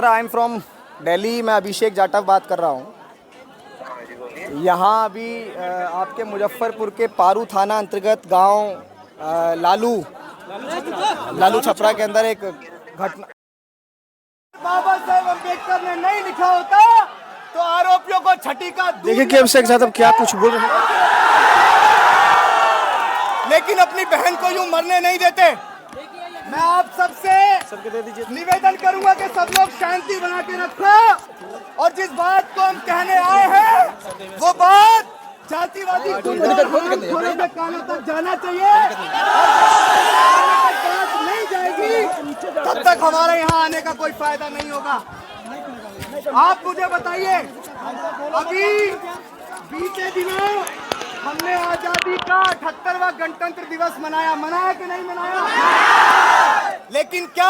Sir I am from Delhi, मैं अभिषेक जाटव बात कर रहा हूँ। यहाँ अभी आपके मुजफ्फरपुर के पारू थाना अंतर्गत गांव लालू छपरा के अंदर एक घटना। बाबा साहेब अम्बेडकर ने नहीं लिखा होता तो आरोपियों को छठी का। देखिए कि अभिषेक जाटव क्या कुछ बोल रहे हैं, लेकिन अपनी बहन को यूं मरने नहीं देते। मैं आप सबसे निवेदन करूंगा कि सब लोग शांति बना के रखो और जिस बात को हम कहने आए हैं वो बात जातिवादी गुंडों के कानों तक जाना चाहिए। बात नहीं जाएगी तब तक हमारे यहाँ आने का कोई फायदा नहीं होगा। आप मुझे बताइए, अभी बीते दिनों हमने आजादी का 78वां गणतंत्र दिवस मनाया कि नहीं मनाया? लेकिन क्या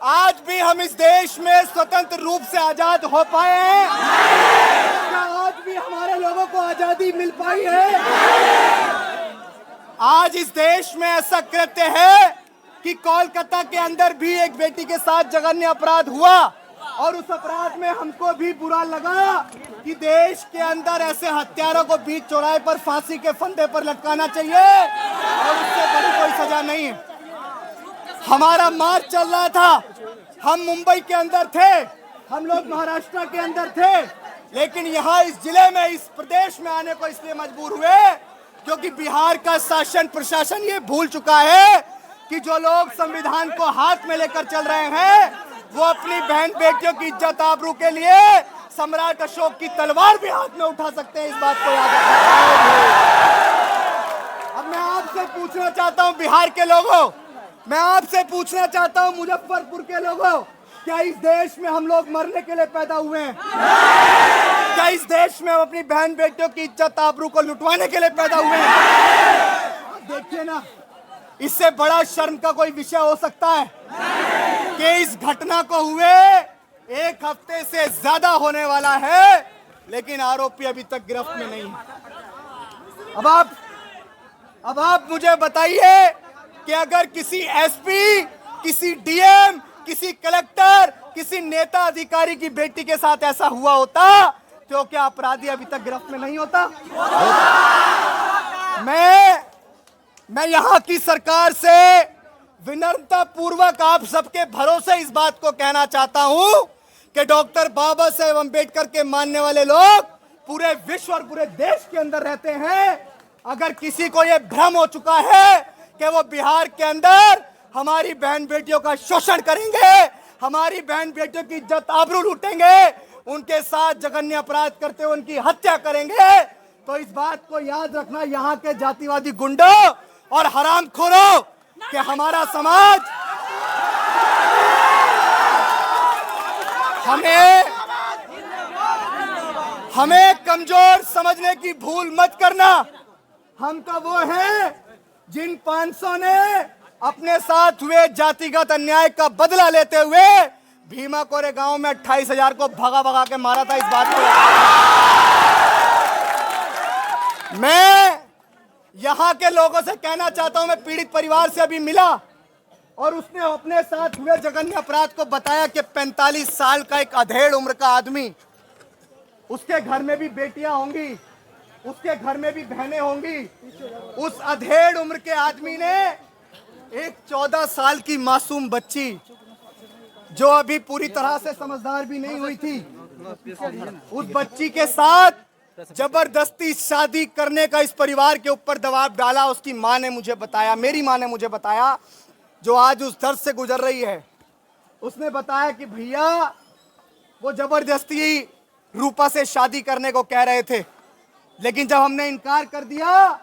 आज भी हम इस देश में स्वतंत्र रूप से आजाद हो पाए हैं? क्या आज भी हमारे लोगों को आजादी मिल पाई है? आज इस देश में ऐसा कृत्य है कि कोलकाता के अंदर भी एक बेटी के साथ जघन्य अपराध हुआ और उस अपराध में हमको भी बुरा लगा कि देश के अंदर ऐसे हत्यारों को बीच चौराहे पर फांसी के फंदे पर लटकाना चाहिए और उससे बड़ी कोई सजा नहीं। हमारा मार्च चल रहा था, हम मुंबई के अंदर थे, हम लोग महाराष्ट्र के अंदर थे, लेकिन यहाँ इस जिले में, इस प्रदेश में आने को इसलिए मजबूर हुए क्योंकि बिहार का शासन प्रशासन ये भूल चुका है कि जो लोग संविधान को हाथ में लेकर चल रहे हैं वो अपनी बहन बेटियों की इज्जत आबरू के लिए सम्राट अशोक की तलवार भी हाथ में उठा सकते हैं। इस बात को याद रखना। अब मैं आपसे पूछना चाहता हूं बिहार के लोगों, मैं आपसे पूछना चाहता हूं मुजफ्फरपुर के लोगों, क्या इस देश में हम लोग मरने के लिए पैदा हुए हैं? क्या इस देश में हम अपनी बहन बेटियों की इज्जत आबरू को लुटवाने के लिए पैदा हुए हैं? देखिए ना, इससे बड़ा शर्म का कोई विषय हो सकता है कि इस घटना को हुए एक हफ्ते से ज्यादा होने वाला है, लेकिन आरोपी अभी तक गिरफ्त में नहीं है। अब आप मुझे बताइए कि अगर किसी एसपी, किसी डीएम, किसी कलेक्टर, किसी नेता अधिकारी की बेटी के साथ ऐसा हुआ होता तो क्या अपराधी अभी तक गिरफ्त में नहीं होता? मैं यहाँ की सरकार से विनम्रता पूर्वक आप सबके भरोसे इस बात को कहना चाहता हूँ कि डॉक्टर बाबा साहेब अम्बेडकर के मानने वाले लोग पूरे विश्व और पूरे देश के अंदर रहते हैं। अगर किसी को यह भ्रम हो चुका है कि वो बिहार के अंदर हमारी बहन बेटियों का शोषण करेंगे, हमारी बहन बेटियों की इज्जत आबरू लूटेंगे, उनके साथ जघन्य अपराध करते हुए उनकी हत्या करेंगे, तो इस बात को याद रखना यहाँ के जातिवादी गुंडों और हरामखोरों कि हमारा समाज हमें कमजोर समझने की भूल मत करना। हम तो वो हैं जिन 500 ने अपने साथ हुए जातिगत अन्याय का बदला लेते हुए भीमा कोरे गांव में 28,000 को भगा भगा के मारा था। इस बात को मैं यहाँ के लोगों से कहना चाहता हूं, मैं पीड़ित परिवार से अभी मिला और उसने अपने साथ हुए जघन्य अपराध को बताया कि 45 साल का एक अधेड़ उम्र का आदमी, उसके घर में भी बेटियां होंगी, उसके घर में भी बहनें होंगी, उस अधेड़ उम्र के आदमी ने एक 14 साल की मासूम बच्ची जो अभी पूरी तरह से समझदार भी नहीं हुई थी, उस बच्ची के साथ जबरदस्ती शादी करने का इस परिवार के ऊपर दबाव डाला। उसकी मां ने मुझे बताया, मेरी मां ने मुझे बताया, जो आज उस दर्द से गुजर रही है, उसने बताया कि भैया वो जबरदस्ती रूपा से शादी करने को कह रहे थे, लेकिन जब हमने इनकार कर दिया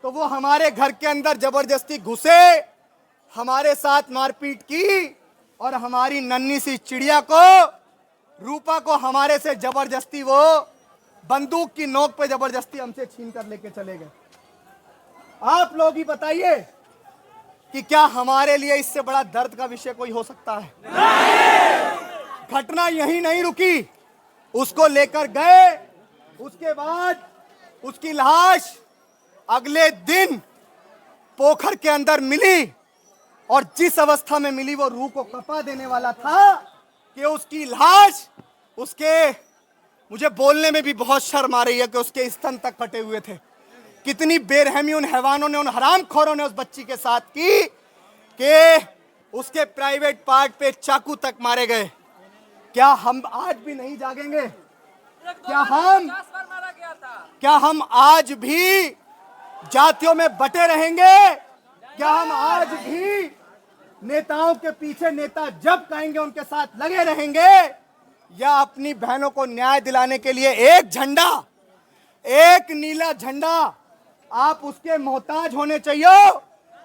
तो वो हमारे घर के अंदर जबरदस्ती घुसे, हमारे साथ मारपीट की और हमारी नन्ही सी चिड़िया को, रूपा को, हमारे से जबरदस्ती वो बंदूक की नोक पे जबरदस्ती हमसे छीन कर लेके चले गए। आप लोग ही बताइए कि क्या हमारे लिए इससे बड़ा दर्द का विषय कोई हो सकता है? घटना यहीं नहीं रुकी, उसको लेकर गए, उसके बाद उसकी लाश अगले दिन पोखर के अंदर मिली और जिस अवस्था में मिली वो रूह को कपा देने वाला था। कि उसकी लाश, उसके, मुझे बोलने में भी बहुत शर्म आ रही है कि उसके स्तन तक कटे हुए थे। कितनी बेरहमी उन हैवानों ने, उन हरामखोरों ने उस बच्ची के साथ की कि उसके प्राइवेट पार्ट पे चाकू तक मारे गए। क्या हम आज भी नहीं जागेंगे? क्या हम आज भी जातियों में बटे रहेंगे? क्या हम आज भी नेताओं के पीछे नेता जब कहेंगे उनके साथ लगे रहेंगे? या अपनी बहनों को न्याय दिलाने के लिए एक झंडा, एक नीला झंडा, आप उसके मोहताज होने चाहिए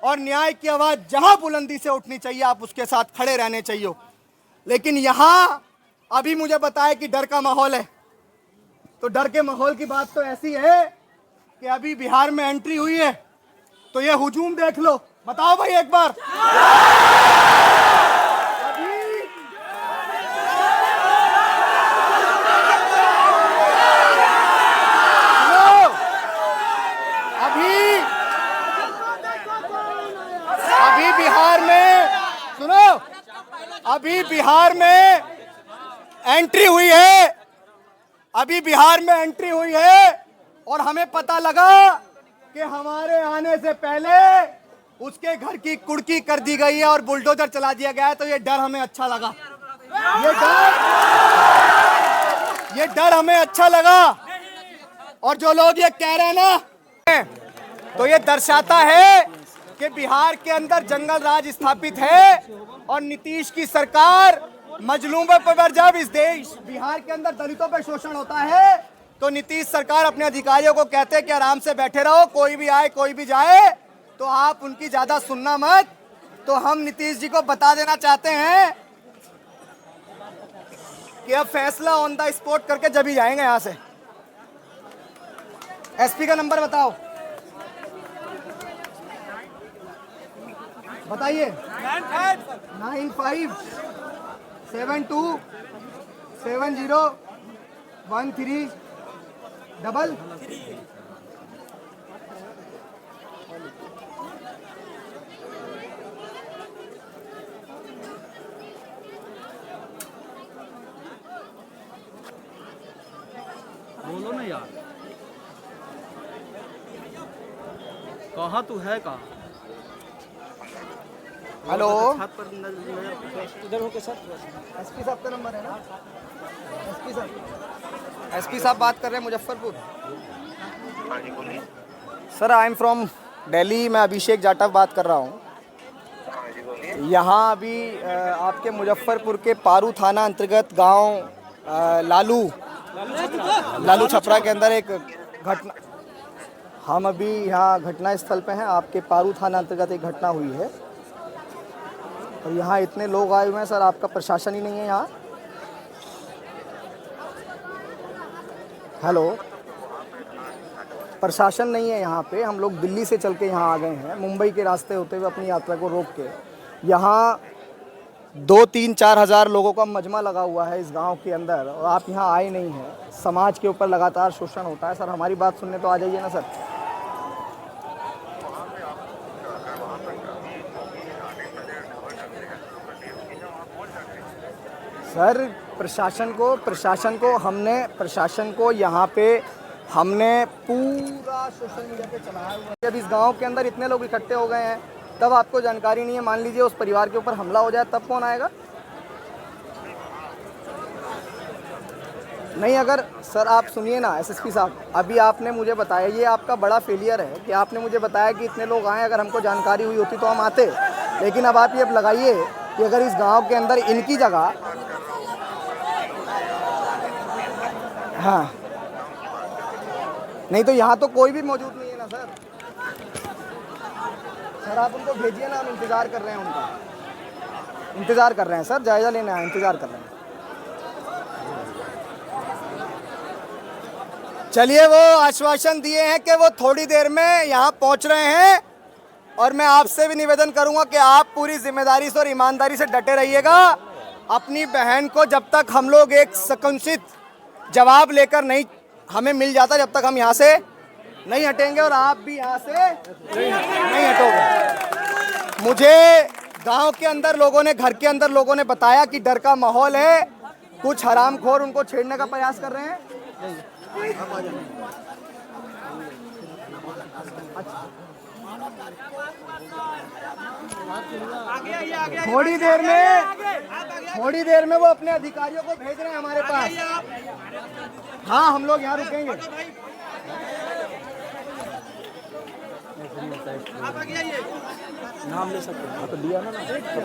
और न्याय की आवाज जहां बुलंदी से उठनी चाहिए आप उसके साथ खड़े रहने चाहिए। लेकिन यहां अभी मुझे बताया कि डर का माहौल है, तो डर के माहौल की बात तो ऐसी है कि अभी बिहार में एंट्री हुई है, तो ये हुजूम देख लो। बताओ भाई एक बार, अभी बिहार में सुनो, अभी बिहार में एंट्री हुई है, अभी बिहार में एंट्री हुई है और हमें पता लगा कि हमारे आने से पहले उसके घर की कुड़की कर दी गई है और बुलडोजर चला दिया गया है। तो ये डर हमें अच्छा लगा, ये डर हमें अच्छा लगा। और जो लोग ये कह रहे हैं ना, तो ये दर्शाता है कि बिहार के अंदर जंगल राज स्थापित है और नीतीश की सरकार मजलूमों पर, जब इस देश बिहार के अंदर दलितों पर शोषण होता है तो नीतीश सरकार अपने अधिकारियों को कहते हैं कि आराम से बैठे रहो, कोई भी आए कोई भी जाए, तो आप उनकी ज्यादा सुनना मत। तो हम नीतीश जी को बता देना चाहते हैं कि अब फैसला ऑन द स्पॉट करके जब ही जाएंगे यहां से। एसपी का नंबर बताओ, बताइए। 95727013 बोलो ना यार, कहाँ तू है कहाँ? हेलो, छत पर इधर होके सर। एसपी साहब का नंबर है ना? एसपी साहब बात कर रहे हैं Muzaffarpur. Sir I am from Delhi, मैं अभिषेक जाटव बात कर रहा हूँ। यहाँ अभी आपके मुजफ्फरपुर के पारू थाना अंतर्गत गांव लालू छपरा के अंदर एक घटना, हम अभी यहाँ घटना स्थल पे हैं। आपके पारू थाना अंतर्गत एक घटना हुई है और यहाँ इतने लोग आए हुए हैं सर, आपका प्रशासन ही नहीं है यहाँ। हेलो, प्रशासन नहीं है यहाँ पे। हम लोग दिल्ली से चल के यहाँ आ गए हैं, मुंबई के रास्ते होते हुए अपनी यात्रा को रोक के। यहाँ 2-3-4 हज़ार लोगों का मजमा लगा हुआ है इस गांव के अंदर और आप यहाँ आए नहीं हैं। समाज के ऊपर लगातार शोषण होता है सर, हमारी बात सुनने तो आ जाइए ना सर। सर प्रशासन को यहाँ पे हमने पूरा सोशल मीडिया पे चलाया हुआ है। जब इस गांव के अंदर इतने लोग इकट्ठे हो गए हैं तब आपको जानकारी नहीं है। मान लीजिए उस परिवार के ऊपर हमला हो जाए तब कौन आएगा? नहीं, अगर सर आप सुनिए ना एसएसपी साहब, अभी आपने मुझे बताया, ये आपका बड़ा फेलियर है कि आपने मुझे बताया कि इतने लोग आए। अगर हमको जानकारी हुई होती तो हम आते, लेकिन अब आप ये लगाइए कि अगर इस गांव के अंदर इनकी जगह, हाँ नहीं तो यहाँ तो कोई भी मौजूद नहीं है ना सर। सर आप उनको भेजिए ना, हम इंतज़ार कर रहे हैं, उनका इंतज़ार कर रहे हैं सर, जायज़ा लेना है, इंतज़ार कर रहे हैं। चलिए, वो आश्वासन दिए हैं कि वो थोड़ी देर में यहाँ पहुँच रहे हैं और मैं आपसे भी निवेदन करूँगा कि आप पूरी जिम्मेदारी से और ईमानदारी से डटे रहिएगा। अपनी बहन को जब तक हम लोग एक सकुंचित जवाब लेकर नहीं हमें मिल जाता, जब तक हम यहाँ से नहीं हटेंगे और आप भी यहाँ से नहीं हटोगे। मुझे गांव के अंदर लोगों ने, घर के अंदर लोगों ने बताया कि डर का माहौल है, कुछ हरामखोर उनको छेड़ने का प्रयास कर रहे हैं। थोड़ी देर में वो अपने अधिकारियों को भेज रहे हैं हमारे पास। हाँ, हम लोग यहाँ रुकेंगे। नाम ले सकते हैं तो दिया ना सबसे पहले